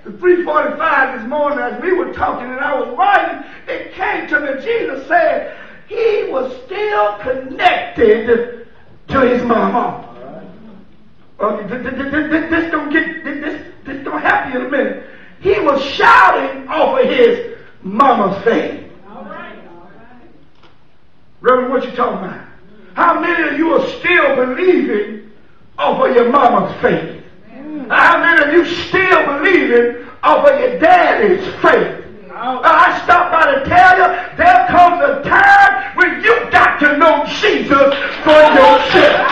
At 3:45 this morning, as we were talking and I was writing, it came to me. Jesus said he was still connected to his mama. This don't happen in a minute. He was shouting off of his mama's faith. All right. Reverend, what you talking about? How many of you are still believing off of your mama's faith? How many of you still believing off of your daddy's faith? I stop by to tell you, there comes a time when you got to know Jesus for yourself.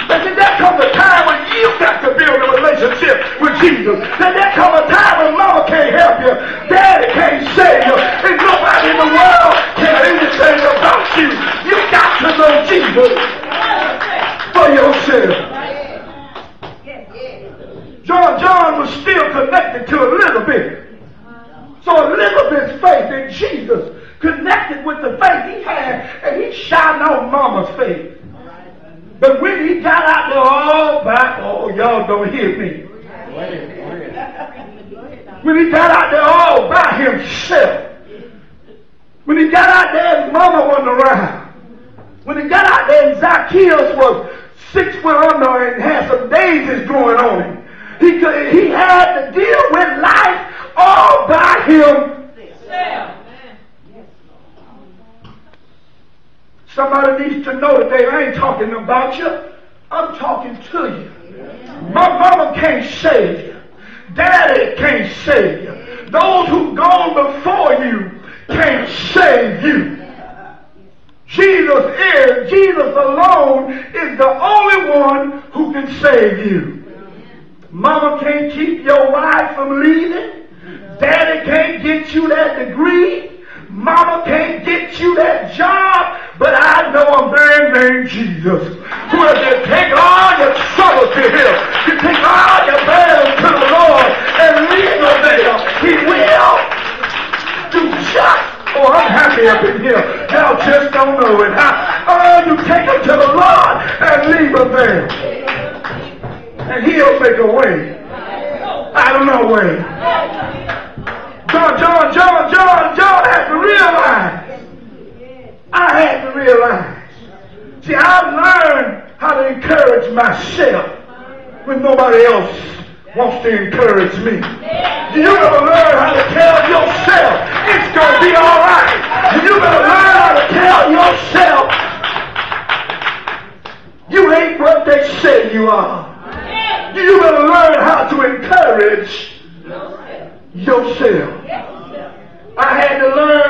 There comes a time when you got to build a relationship with Jesus. There comes a time when mama can't help you, daddy can't save you, and nobody in the world can anything about you. You got to know Jesus for yourself. John was still connected to Elizabeth. So Elizabeth's faith in Jesus connected with the faith he had, and he shouting out mama's faith. But when he got out there y'all don't hear me. When he got out there all by himself, when he got out there his mama wasn't around, when he got out there and Zacchaeus was 6 foot under and had some daisies growing on him, he had to deal with life all by himself. Somebody needs to know today, I ain't talking about you, I'm talking to you. My mama can't save you. Daddy can't save you. Those who've gone before you can't save you. Jesus alone is the only one who can save you. Mama can't keep your wife from leaving. Daddy can't get you that degree. Mama can't get you that job. But I know a man named Jesus who will take all your troubles to him. You take all your burdens to the Lord and leave them there. He will do just. Oh, I'm happy up in here. Y'all just don't know it. You take them to the Lord and leave them there. And he'll make a way out of no way. John had to realize. I had to realize. See, I've learned how to encourage myself when nobody else wants to encourage me. You better learn how to tell yourself it's going to be all right. You better learn how to tell yourself you ain't what they say you are. You better learn how to encourage yourself. I had to learn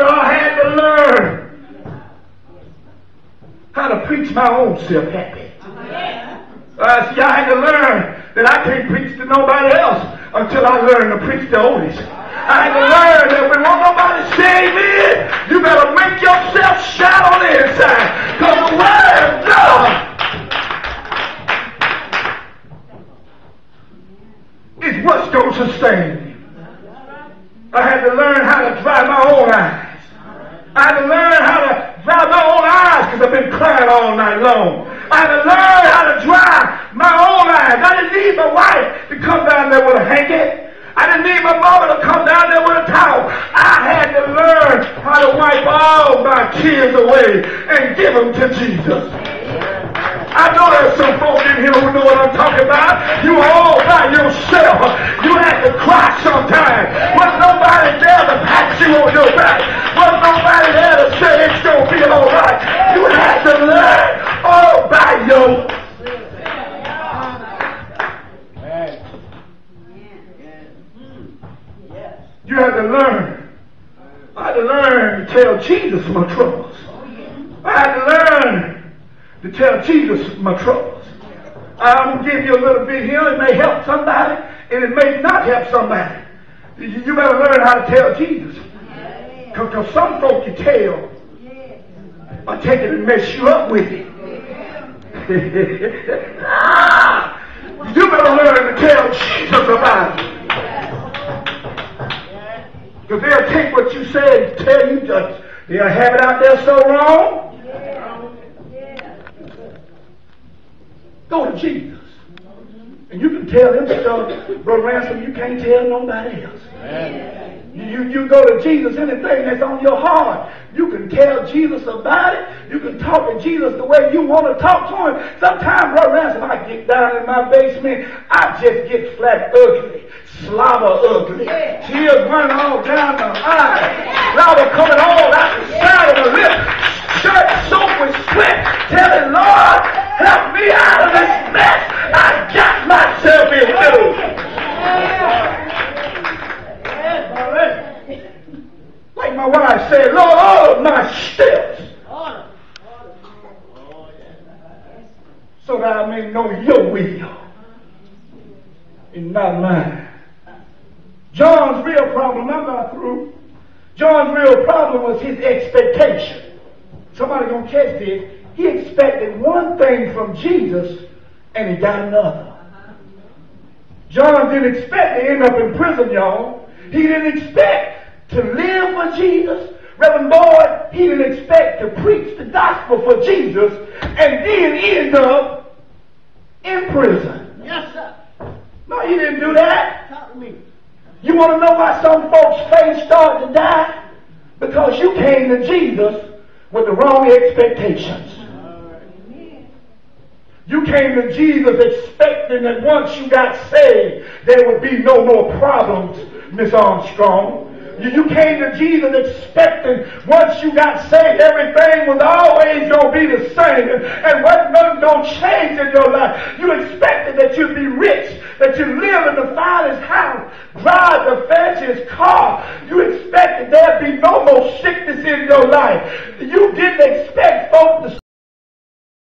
how to preach my own self happy. See, I had to learn that I can't preach to nobody else until I learn to preach to Otis. I had to learn that when nobody save me, you better make yourself shout on the inside. Because the word of God is what's going to sustain me. I had to learn how to dry my own eyes. I had to learn how to dry my own eyes because I've been crying all night long. I had to learn how to dry my own eyes. I didn't need my wife to come down there with a hanky. I didn't need my mama to come down there with a towel. I had to learn how to wipe all my tears away and give them to Jesus. I know there's some folk in here who know what I'm talking about. You all by yourself. You had to cry sometimes. Was nobody there to pat you on your back? Was nobody there to say it's going to be all right? You had to learn all by yourself. You had to learn. I had to learn to tell Jesus my troubles. I had to learn to tell Jesus my troubles. I'm going to give you a little bit here. It may help somebody, and it may not help somebody. You better learn how to tell Jesus. Because some folk you tell are taking and mess you up with it. You better learn to tell Jesus about it. Because they'll take what you said and tell you, they'll have it out there so wrong. Go to Jesus. And you can tell him stuff, Brother Ransom, you can't tell nobody else. Amen. You go to Jesus, anything that's on your heart, you can tell Jesus about it. You can talk to Jesus the way you want to talk to him. Sometimes, Brother Ransom, I get down in my basement, I just get flat ugly, slobber ugly. Tears running all down the eye, slobber coming all out the side of the lip, shirt soaked with sweat, telling Lord, help me out of this mess I got myself into. Like my wife said, Lord, all of my steps, so that I may know your will and not mine. John's real problem, I'm not through. John's real problem was his expectation. Somebody gonna catch this. He expected one thing from Jesus and he got another. John didn't expect to end up in prison, y'all. He didn't expect to live for Jesus. Reverend Boyd, he didn't expect to preach the gospel for Jesus and then end up in prison. Yes, sir. No, he didn't do that. Talk to me. You want to know why some folks' faith started to die? Because you came to Jesus with the wrong expectations. You came to Jesus expecting that once you got saved, there would be no more problems, Miss Armstrong. You came to Jesus expecting once you got saved, everything was always going to be the same and nothing going to change in your life. You expected that you'd be rich, that you live in the finest house, drive the fanciest car. You expected there'd be no more sickness in your life. You didn't expect folks to